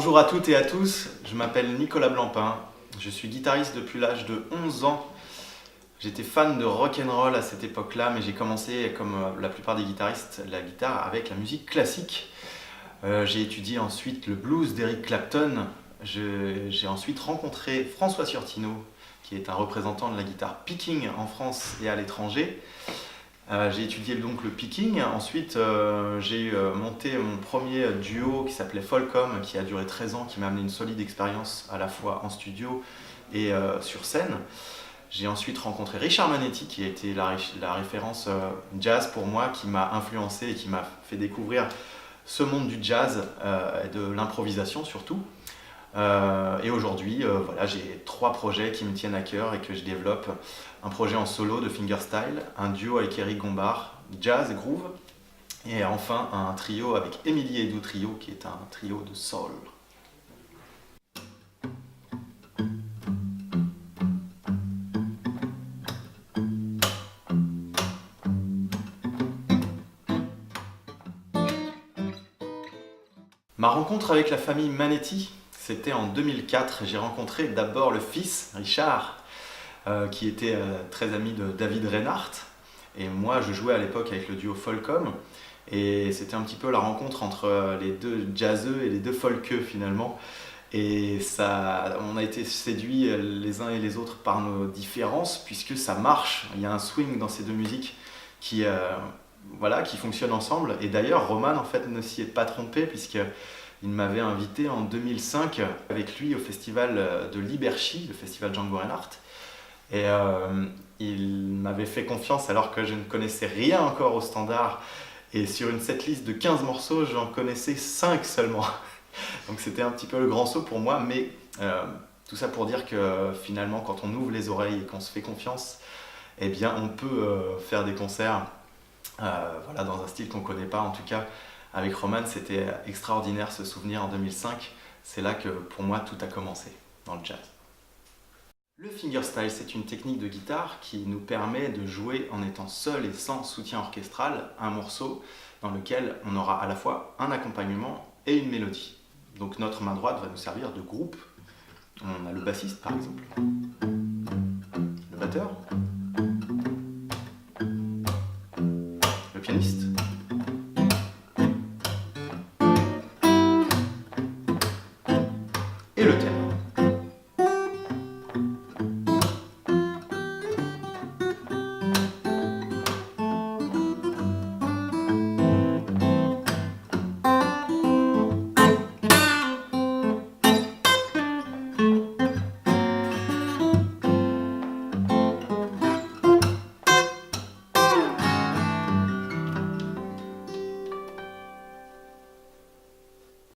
Bonjour à toutes et à tous, je m'appelle Nicolas Blampin, je suis guitariste depuis l'âge de 11 ans. J'étais fan de rock'n'roll à cette époque-là, mais j'ai commencé, comme la plupart des guitaristes, la guitare avec la musique classique. J'ai étudié ensuite le blues d'Eric Clapton. J'ai ensuite rencontré François Surtino, qui est un représentant de la guitare picking en France et à l'étranger. J'ai étudié donc le picking. Ensuite, j'ai monté mon premier duo qui s'appelait Folcom, qui a duré 13 ans, qui m'a amené une solide expérience à la fois en studio et sur scène. J'ai ensuite rencontré Richard Manetti, qui a été la référence jazz pour moi, qui m'a influencé et qui m'a fait découvrir ce monde du jazz et de l'improvisation surtout. Et aujourd'hui, voilà, j'ai 3 projets qui me tiennent à cœur et que je développe. Un projet en solo de fingerstyle, un duo avec Eric Gombard, jazz et groove, et enfin un trio avec Émilie Edu Trio, qui est un trio de soul. Ma rencontre avec la famille Manetti, c'était en 2004. J'ai rencontré d'abord le fils, Richard, qui était très ami de David Reinhardt. Et moi, je jouais à l'époque avec le duo Folcom. Et c'était un petit peu la rencontre entre les deux jazzeux et les deux folkeux finalement. Et ça, on a été séduits les uns et les autres par nos différences, puisque ça marche. Il y a un swing dans ces deux musiques qui, voilà, qui fonctionne ensemble. Et d'ailleurs, Roman en fait ne s'y est pas trompé, puisqu'il m'avait invité en 2005 avec lui au festival de Liberchi, le festival Django Reinhardt. Et il m'avait fait confiance alors que je ne connaissais rien encore au standard. Et sur une setlist de 15 morceaux, j'en connaissais 5 seulement. Donc c'était un petit peu le grand saut pour moi, mais tout ça pour dire que finalement, quand on ouvre les oreilles et qu'on se fait confiance, eh bien on peut faire des concerts voilà, dans un style qu'on ne connaît pas. En tout cas, avec Roman, c'était extraordinaire ce souvenir en 2005. C'est là que pour moi tout a commencé dans le jazz. Le fingerstyle, c'est une technique de guitare qui nous permet de jouer en étant seul et sans soutien orchestral un morceau dans lequel on aura à la fois un accompagnement et une mélodie. Donc notre main droite va nous servir de groupe. On a le bassiste par exemple, le batteur,